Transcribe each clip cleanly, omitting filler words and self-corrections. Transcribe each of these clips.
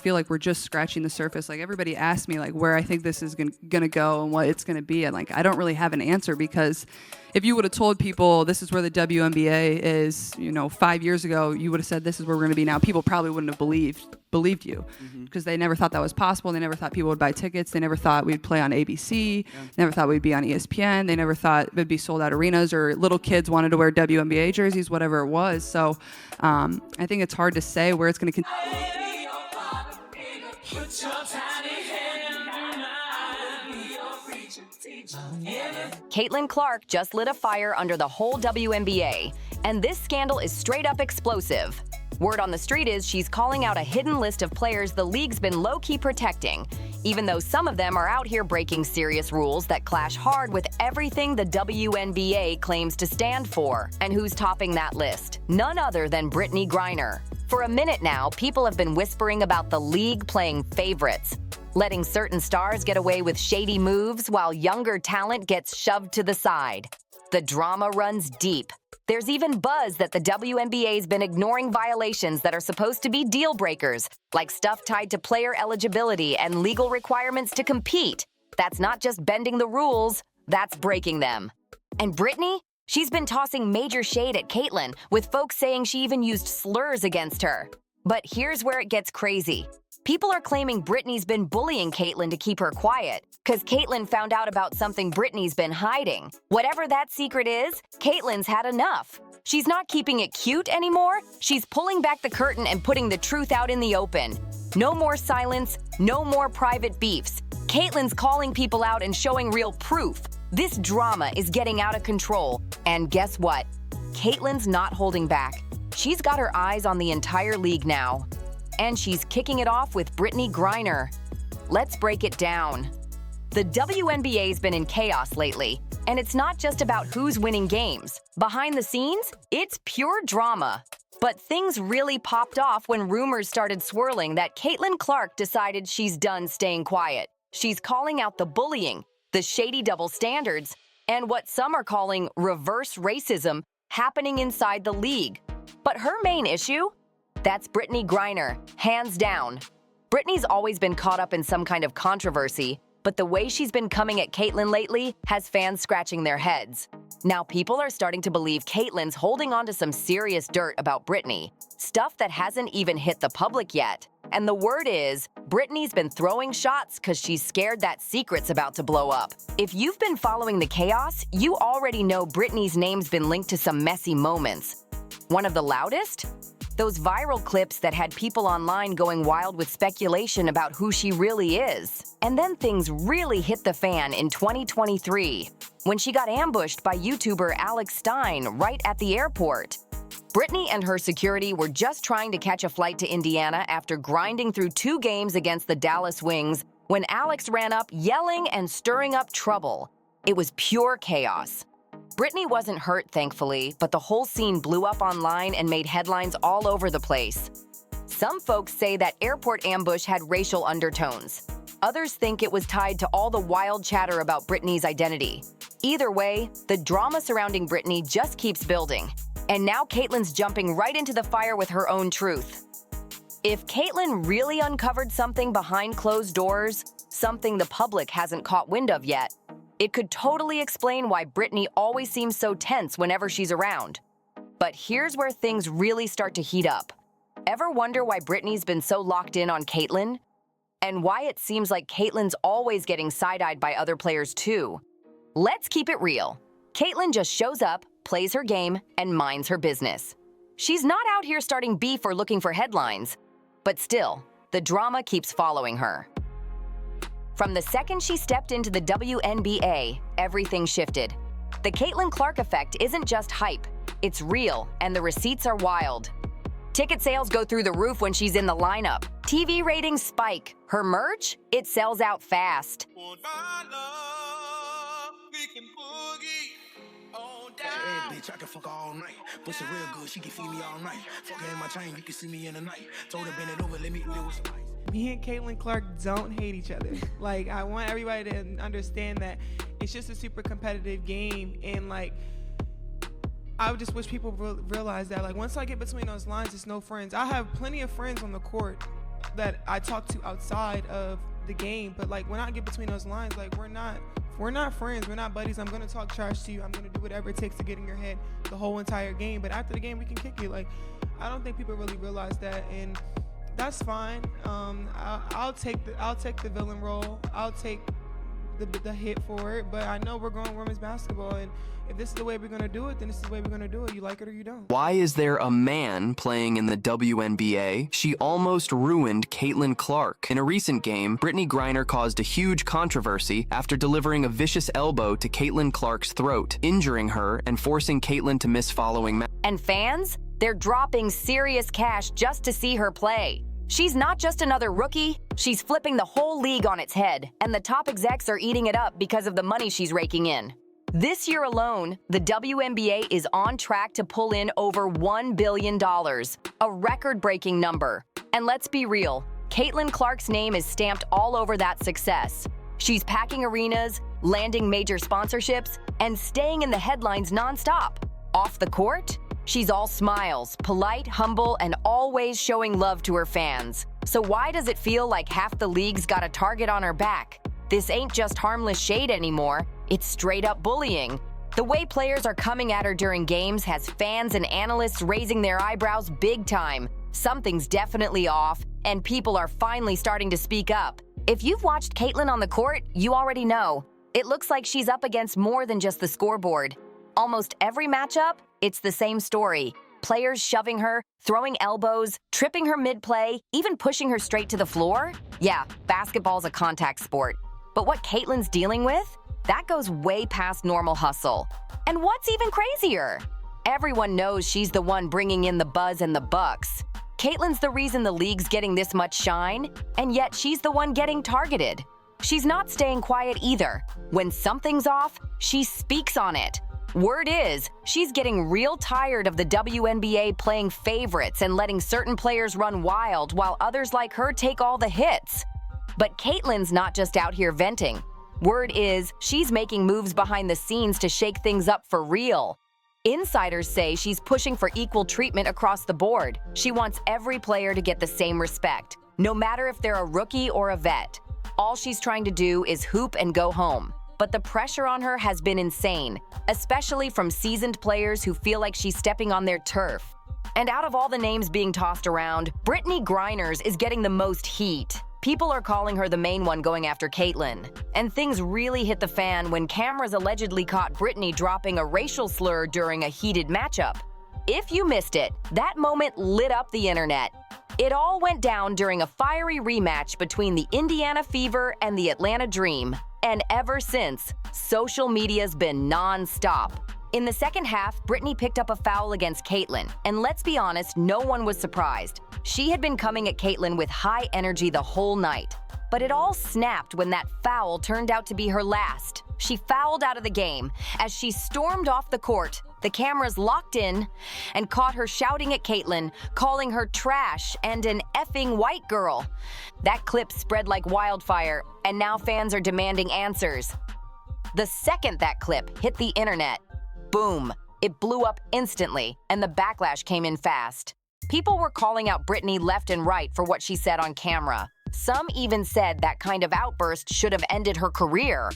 feel like we're just scratching the surface. Like everybody asked me like where I think this is gonna go and what it's gonna be, and like I don't really have an answer, because if you would have told people this is where the WNBA is, 5 years ago, you would have said this is where we're gonna be now. People probably wouldn't have believed you, because they never thought that was possible. They never thought people would buy tickets. They never thought we'd play on ABC. Never thought we'd be on ESPN. They never thought it'd be sold out arenas, or little kids wanted to wear WNBA jerseys, whatever it was. So I think it's hard to say where it's going to continue. Caitlyn Clark just lit a fire under the whole WNBA, and this scandal is straight up explosive. Word on the street is she's calling out a hidden list of players the league's been low-key protecting, even though some of them are out here breaking serious rules that clash hard with everything the WNBA claims to stand for. And who's topping that list? None other than Brittney Griner. For a minute now, people have been whispering about the league playing favorites, letting certain stars get away with shady moves while younger talent gets shoved to the side. The drama runs deep. There's even buzz that the WNBA's been ignoring violations that are supposed to be deal breakers, like stuff tied to player eligibility and legal requirements to compete. That's not just bending the rules, that's breaking them. And Brittney? She's been tossing major shade at Caitlyn, with folks saying she even used slurs against her. But here's where it gets crazy. People are claiming Brittney's been bullying Caitlyn to keep her quiet, because Caitlyn found out about something Brittney's been hiding. Whatever that secret is, Caitlyn's had enough. She's not keeping it cute anymore. She's pulling back the curtain and putting the truth out in the open. No more silence, no more private beefs. Caitlyn's calling people out and showing real proof. This drama is getting out of control. And guess what? Caitlyn's not holding back. She's got her eyes on the entire league now. And she's kicking it off with Brittney Griner. Let's break it down. The WNBA's been in chaos lately, and it's not just about who's winning games. Behind the scenes, it's pure drama. But things really popped off when rumors started swirling that Caitlyn Clark decided she's done staying quiet. She's calling out the bullying, the shady double standards, and what some are calling reverse racism happening inside the league. But her main issue? That's Brittney Griner, hands down. Brittney's always been caught up in some kind of controversy, but the way she's been coming at Caitlyn lately has fans scratching their heads. Now people are starting to believe Caitlyn's holding on to some serious dirt about Brittney, stuff that hasn't even hit the public yet. And the word is, Brittney's been throwing shots because she's scared that secret's about to blow up. If you've been following the chaos, you already know Brittney's name's been linked to some messy moments. One of the loudest? Those viral clips that had people online going wild with speculation about who she really is. And then things really hit the fan in 2023, when she got ambushed by YouTuber Alex Stein right at the airport. Brittney and her security were just trying to catch a flight to Indiana after grinding through 2 games against the Dallas Wings when Alex ran up yelling and stirring up trouble. It was pure chaos. Brittney wasn't hurt, thankfully, but the whole scene blew up online and made headlines all over the place. Some folks say that airport ambush had racial undertones. Others think it was tied to all the wild chatter about Brittney's identity. Either way, the drama surrounding Brittney just keeps building. And now Caitlyn's jumping right into the fire with her own truth. If Caitlyn really uncovered something behind closed doors, something the public hasn't caught wind of yet, it could totally explain why Brittney always seems so tense whenever she's around. But here's where things really start to heat up. Ever wonder why Brittney's been so locked in on Caitlyn? And why it seems like Caitlyn's always getting side-eyed by other players too? Let's keep it real. Caitlyn just shows up, plays her game, and minds her business. She's not out here starting beef or looking for headlines. But still, the drama keeps following her. From the second she stepped into the WNBA, everything shifted. The Caitlyn Clark effect isn't just hype, it's real, and the receipts are wild. Ticket sales go through the roof when she's in the lineup. TV ratings spike. Her merch? It sells out fast. Hey, bitch, I can fuck all night. Pussy real good, she can feed me all night. Fuck her in my chain, you can see me in the night. Told her bend it over, let me do it. Me and Caitlyn Clark don't hate each other. Like, I want everybody to understand that it's just a super competitive game, and like, I would just wish people realize that, like, once I get between those lines, it's no friends. I have plenty of friends on the court, that I talk to outside of the game, but like when I get between those lines, like we're not friends, we're not buddies. I'm gonna talk trash to you, I'm gonna do whatever it takes to get in your head the whole entire game, but after the game we can kick it. Like I don't think people really realize that, and that's fine. I'll take the villain role, I'll take the hit for it, but I know we're going women's basketball, and if this is the way we're going to do it, then this is the way we're going to do it. You like it or you don't. Why is there a man playing in the WNBA? She almost ruined Caitlyn Clark. In a recent game, Brittney Griner caused a huge controversy after delivering a vicious elbow to Caitlyn Clark's throat, injuring her and forcing Caitlyn to miss following match. And fans? They're dropping serious cash just to see her play. She's not just another rookie, she's flipping the whole league on its head, and the top execs are eating it up because of the money she's raking in. This year alone, the WNBA is on track to pull in over $1 billion, a record-breaking number. And let's be real, Caitlyn Clark's name is stamped all over that success. She's packing arenas, landing major sponsorships, and staying in the headlines nonstop. Off the court, she's all smiles, polite, humble, and always showing love to her fans. So why does it feel like half the league's got a target on her back? This ain't just harmless shade anymore, it's straight up bullying. The way players are coming at her during games has fans and analysts raising their eyebrows big time. Something's definitely off, and people are finally starting to speak up. If you've watched Caitlyn on the court, you already know. It looks like she's up against more than just the scoreboard. Almost every matchup, it's the same story. Players shoving her, throwing elbows, tripping her mid-play, even pushing her straight to the floor. Yeah, basketball's a contact sport. But what Caitlyn's dealing with? That goes way past normal hustle. And what's even crazier? Everyone knows she's the one bringing in the buzz and the bucks. Caitlyn's the reason the league's getting this much shine, and yet she's the one getting targeted. She's not staying quiet either. When something's off, she speaks on it. Word is, she's getting real tired of the WNBA playing favorites and letting certain players run wild while others like her take all the hits. But Caitlyn's not just out here venting. Word is, she's making moves behind the scenes to shake things up for real. Insiders say she's pushing for equal treatment across the board. She wants every player to get the same respect, no matter if they're a rookie or a vet. All she's trying to do is hoop and go home. But the pressure on her has been insane, especially from seasoned players who feel like she's stepping on their turf. And out of all the names being tossed around, Brittney Griner is getting the most heat. People are calling her the main one going after Caitlyn. And things really hit the fan when cameras allegedly caught Brittney dropping a racial slur during a heated matchup. If you missed it, that moment lit up the internet. It all went down during a fiery rematch between the Indiana Fever and the Atlanta Dream. And ever since, social media's been non-stop. In the second half, Brittney picked up a foul against Caitlyn, and let's be honest, no one was surprised. She had been coming at Caitlyn with high energy the whole night. But it all snapped when that foul turned out to be her last. She fouled out of the game. As she stormed off the court, the cameras locked in and caught her shouting at Caitlyn, calling her trash and an effing white girl. That clip spread like wildfire, and now fans are demanding answers. The second that clip hit the internet, boom, it blew up instantly, and the backlash came in fast. People were calling out Brittney left and right for what she said on camera. Some even said that kind of outburst should have ended her career.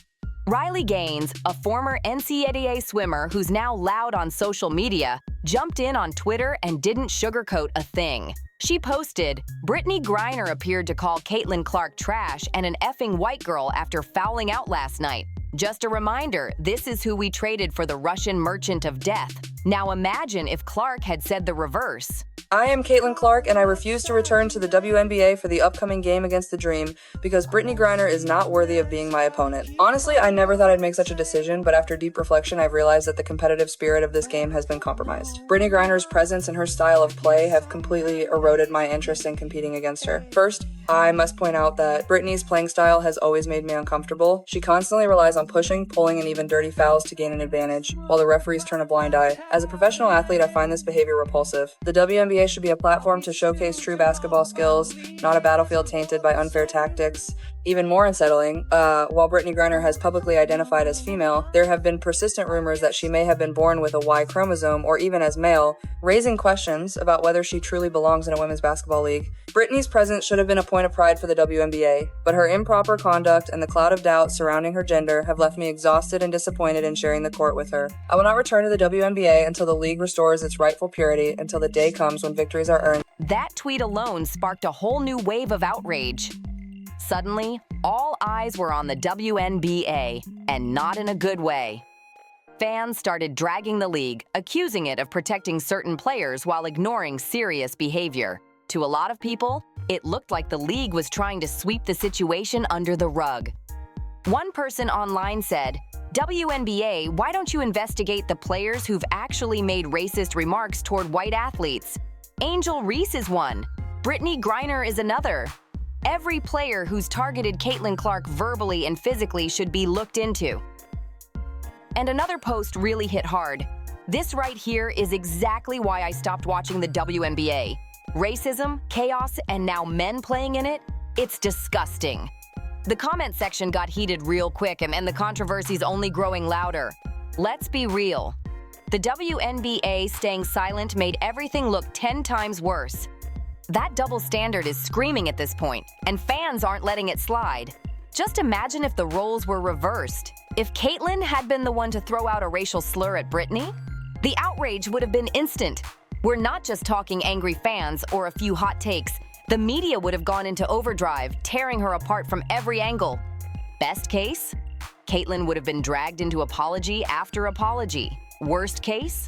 Riley Gaines, a former NCAA swimmer who's now loud on social media, jumped in on Twitter and didn't sugarcoat a thing. She posted, "Brittney Griner appeared to call Caitlyn Clark trash and an effing white girl after fouling out last night. Just a reminder, this is who we traded for the Russian merchant of death." Now imagine if Clark had said the reverse. I am Caitlyn Clark, and I refuse to return to the WNBA for the upcoming game against the Dream because Brittney Griner is not worthy of being my opponent. Honestly, I never thought I'd make such a decision, but after deep reflection, I've realized that the competitive spirit of this game has been compromised. Brittney Griner's presence and her style of play have completely eroded my interest in competing against her. First, I must point out that Brittney's playing style has always made me uncomfortable. She constantly relies on pushing, pulling, and even dirty fouls to gain an advantage, while the referees turn a blind eye. As a professional athlete, I find this behavior repulsive. The WNBA should be a platform to showcase true basketball skills, not a battlefield tainted by unfair tactics. Even more unsettling, while Brittney Griner has publicly identified as female, there have been persistent rumors that she may have been born with a Y chromosome or even as male, raising questions about whether she truly belongs in a women's basketball league. Brittney's presence should have been a point of pride for the WNBA, but her improper conduct and the cloud of doubt surrounding her gender have left me exhausted and disappointed in sharing the court with her. I will not return to the WNBA until the league restores its rightful purity, until the day comes when victories are earned. That tweet alone sparked a whole new wave of outrage. Suddenly, all eyes were on the WNBA, and not in a good way. Fans started dragging the league, accusing it of protecting certain players while ignoring serious behavior. To a lot of people, it looked like the league was trying to sweep the situation under the rug. One person online said, "WNBA, why don't you investigate the players who've actually made racist remarks toward white athletes? Angel Reese is one. Brittney Griner is another. Every player who's targeted Caitlyn Clark verbally and physically should be looked into." And another post really hit hard. "This right here is exactly why I stopped watching the WNBA. Racism, chaos, and now men playing in it? It's disgusting." The comment section got heated real quick, and the controversy's only growing louder. Let's be real. The WNBA staying silent made everything look 10 times worse. That double standard is screaming at this point, and fans aren't letting it slide. Just imagine if the roles were reversed. If Caitlyn had been the one to throw out a racial slur at Brittney, the outrage would have been instant. We're not just talking angry fans or a few hot takes. The media would have gone into overdrive, tearing her apart from every angle. Best case, Caitlyn would have been dragged into apology after apology. Worst case,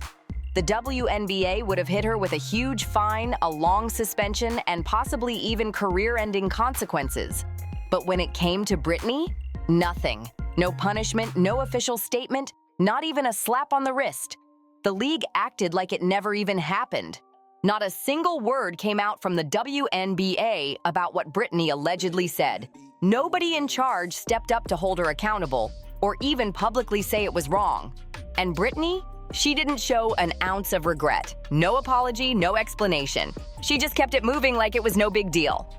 the WNBA would have hit her with a huge fine, a long suspension, and possibly even career-ending consequences. But when it came to Brittney, nothing. No punishment, no official statement, not even a slap on the wrist. The league acted like it never even happened. Not a single word came out from the WNBA about what Brittney allegedly said. Nobody in charge stepped up to hold her accountable, or even publicly say it was wrong. And Brittney? She didn't show an ounce of regret. No apology, no explanation. She just kept it moving like it was no big deal.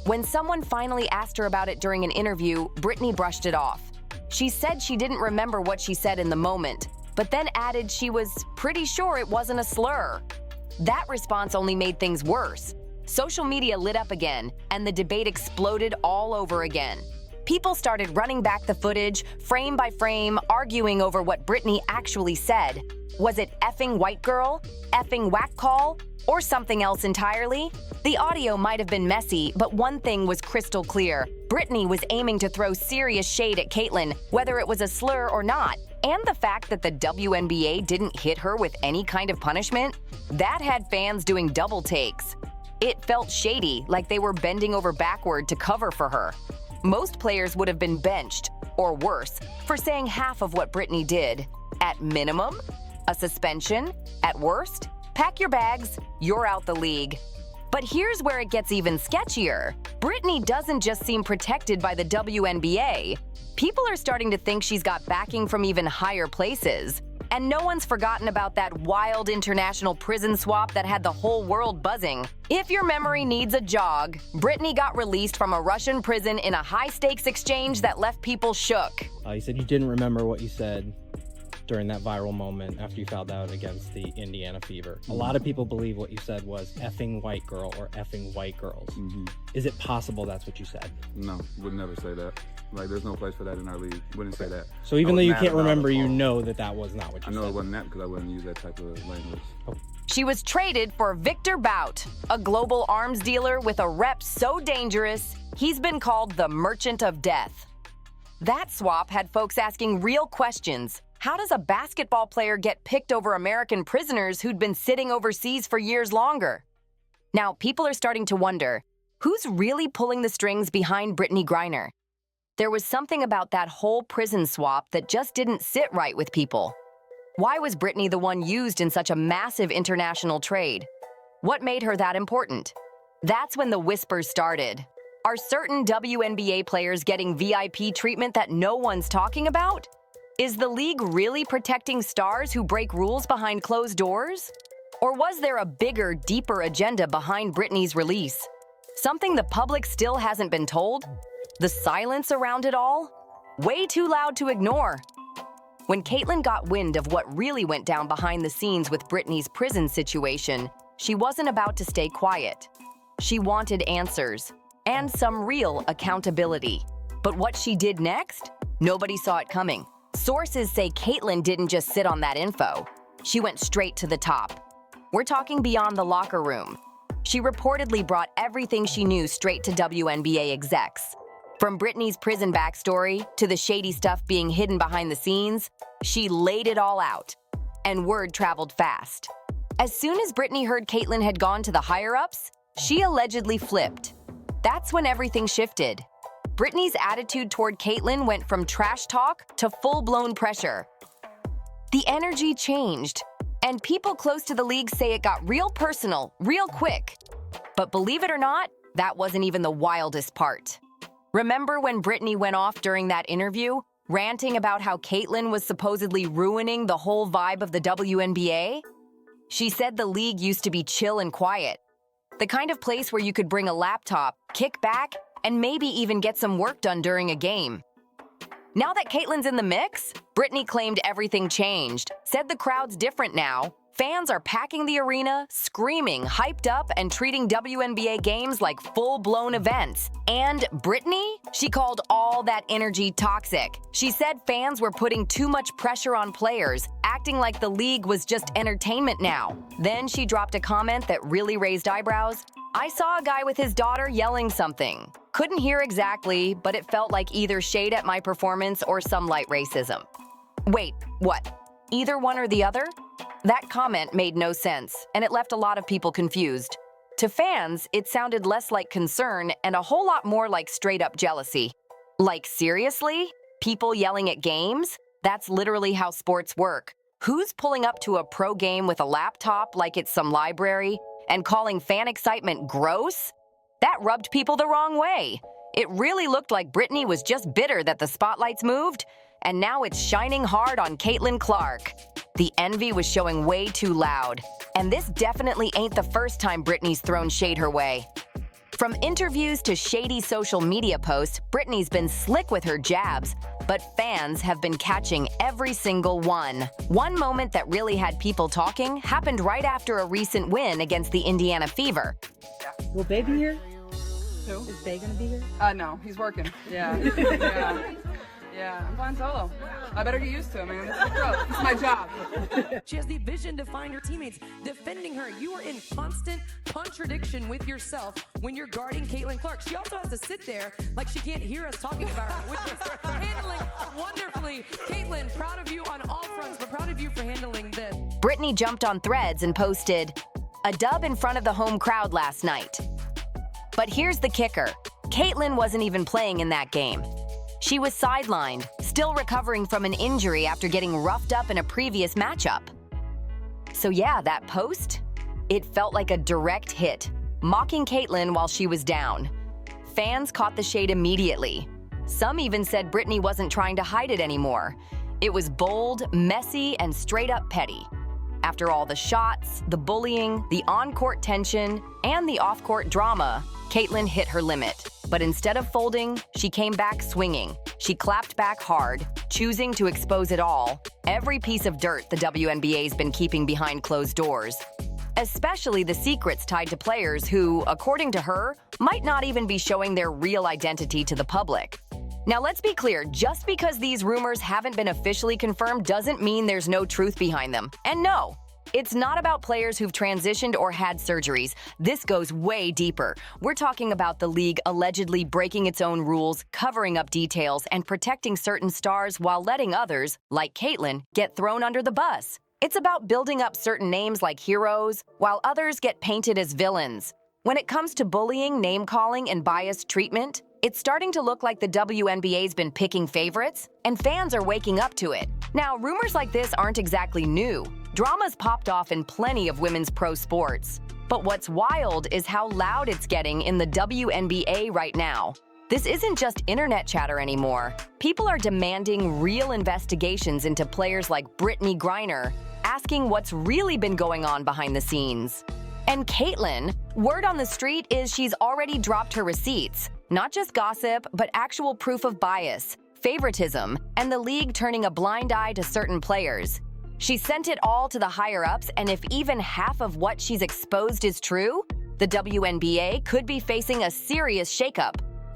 When someone finally asked her about it during an interview, Brittney brushed it off. She said she didn't remember what she said in the moment, but then added she was pretty sure it wasn't a slur. That response only made things worse. Social media lit up again, and the debate exploded all over again. People started running back the footage, frame by frame, arguing over what Brittney actually said. Was it effing white girl, effing whack call, or something else entirely? The audio might have been messy, but one thing was crystal clear. Brittney was aiming to throw serious shade at Caitlyn, whether it was a slur or not. And the fact that the WNBA didn't hit her with any kind of punishment, that had fans doing double takes. It felt shady, like they were bending over backward to cover for her. Most players would have been benched, or worse, for saying half of what Brittney did. At minimum, a suspension. At worst, pack your bags, you're out the league. But here's where it gets even sketchier. Brittney doesn't just seem protected by the WNBA. People are starting to think she's got backing from even higher places. And no one's forgotten about that wild international prison swap that had the whole world buzzing. If your memory needs a jog, Brittney got released from a Russian prison in a high-stakes exchange that left people shook. You said you didn't remember what you said during that viral moment after you fouled out against the Indiana Fever. A lot of people believe what you said was effing white girl or effing white girls. Is it possible that's what you said? No, would never say that. Like, there's no place for that in our league. Wouldn't say that. So even though you can't remember, you know that was not what you said. I know it wasn't that because I wouldn't use that type of language. She was traded for Victor Bout, a global arms dealer with a rep so dangerous, he's been called the Merchant of Death. That swap had folks asking real questions. How does a basketball player get picked over American prisoners who'd been sitting overseas for years longer? Now, people are starting to wonder, who's really pulling the strings behind Brittney Griner? There was something about that whole prison swap that just didn't sit right with people. Why was Brittney the one used in such a massive international trade? What made her that important? That's when the whispers started. Are certain WNBA players getting VIP treatment that no one's talking about? Is the league really protecting stars who break rules behind closed doors? Or was there a bigger, deeper agenda behind Brittney's release? Something the public still hasn't been told? The silence around it all? Way too loud to ignore. When Caitlyn got wind of what really went down behind the scenes with Brittney's prison situation, she wasn't about to stay quiet. She wanted answers and some real accountability. But what she did next? Nobody saw it coming. Sources say Caitlyn didn't just sit on that info. She went straight to the top. We're talking beyond the locker room. She reportedly brought everything she knew straight to WNBA execs. From Brittney's prison backstory to the shady stuff being hidden behind the scenes, she laid it all out. And word traveled fast. As soon as Brittney heard Caitlyn had gone to the higher-ups, she allegedly flipped. That's when everything shifted. Brittney's attitude toward Caitlyn went from trash talk to full-blown pressure. The energy changed, and people close to the league say it got real personal, real quick. But believe it or not, that wasn't even the wildest part. Remember when Brittney went off during that interview, ranting about how Caitlyn was supposedly ruining the whole vibe of the WNBA? She said the league used to be chill and quiet. The kind of place where you could bring a laptop, kick back, and maybe even get some work done during a game. Now that Caitlyn's in the mix, Brittney claimed everything changed, said the crowd's different now. Fans are packing the arena, screaming, hyped up, and treating WNBA games like full-blown events. And Brittney? She called all that energy toxic. She said fans were putting too much pressure on players, acting like the league was just entertainment now. Then she dropped a comment that really raised eyebrows. I saw a guy with his daughter yelling something. Couldn't hear exactly, but it felt like either shade at my performance or some light racism. Wait, what? Either one or the other? That comment made no sense, and it left a lot of people confused. To fans, it sounded less like concern and a whole lot more like straight-up jealousy. Like, seriously? People yelling at games? That's literally how sports work. Who's pulling up to a pro game with a laptop like it's some library and calling fan excitement gross? That rubbed people the wrong way. It really looked like Brittney was just bitter that the spotlights moved, and now it's shining hard on Caitlyn Clark. The envy was showing way too loud, and this definitely ain't the first time Brittney's thrown shade her way. From interviews to shady social media posts, Brittney's been slick with her jabs, but fans have been catching every single one. One moment that really had people talking happened right after a recent win against the Indiana Fever. Will Bay be here? Who? Is Bay gonna be here? No, he's working. Yeah. Yeah, I'm flying solo. I better get used to it, man. This is growth. It's my job. She has the vision to find her teammates, defending her. You are in constant contradiction with yourself when you're guarding Caitlyn Clark. She also has to sit there like she can't hear us talking about her, which is handling wonderfully. Caitlyn, proud of you on all fronts, but proud of you for handling this. Brittney jumped on Threads and posted, "A dub in front of the home crowd last night." But here's the kicker. Caitlyn wasn't even playing in that game. She was sidelined, still recovering from an injury after getting roughed up in a previous matchup. So yeah, that post? It felt like a direct hit, mocking Caitlyn while she was down. Fans caught the shade immediately. Some even said Brittney wasn't trying to hide it anymore. It was bold, messy, and straight up petty. After all the shots, the bullying, the on-court tension, and the off-court drama, Caitlyn hit her limit. But instead of folding, she came back swinging. She clapped back hard, choosing to expose it all, every piece of dirt the WNBA's been keeping behind closed doors. Especially the secrets tied to players who, according to her, might not even be showing their real identity to the public. Now let's be clear, just because these rumors haven't been officially confirmed doesn't mean there's no truth behind them. And no, it's not about players who've transitioned or had surgeries. This goes way deeper. We're talking about the league allegedly breaking its own rules, covering up details, and protecting certain stars while letting others, like Caitlyn, get thrown under the bus. It's about building up certain names like heroes, while others get painted as villains. When it comes to bullying, name-calling, and biased treatment, it's starting to look like the WNBA's been picking favorites, and fans are waking up to it. Now, rumors like this aren't exactly new. Drama's popped off in plenty of women's pro sports. But what's wild is how loud it's getting in the WNBA right now. This isn't just internet chatter anymore. People are demanding real investigations into players like Brittney Griner, asking what's really been going on behind the scenes. And Caitlyn, word on the street is she's already dropped her receipts. Not just gossip, but actual proof of bias, favoritism, and the league turning a blind eye to certain players. She sent it all to the higher-ups, and if even half of what she's exposed is true, the WNBA could be facing a serious shakeup.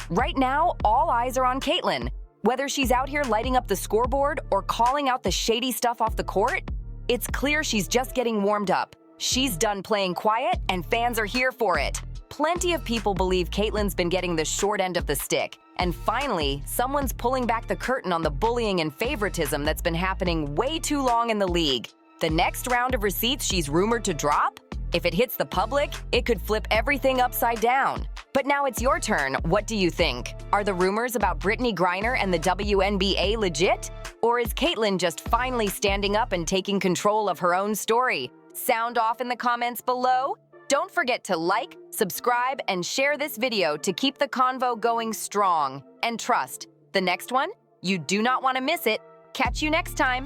Right now, all eyes are on Caitlyn. Whether she's out here lighting up the scoreboard or calling out the shady stuff off the court, it's clear she's just getting warmed up. She's done playing quiet, and fans are here for it. Plenty of people believe Caitlyn's been getting the short end of the stick, and finally, someone's pulling back the curtain on the bullying and favoritism that's been happening way too long in the league. The next round of receipts she's rumored to drop? If it hits the public, it could flip everything upside down. But now it's your turn. What do you think? Are the rumors about Brittney Griner and the WNBA legit? Or is Caitlyn just finally standing up and taking control of her own story? Sound off in the comments below. Don't forget to like, subscribe, and share this video to keep the convo going strong. And trust, the next one, you do not want to miss it. Catch you next time.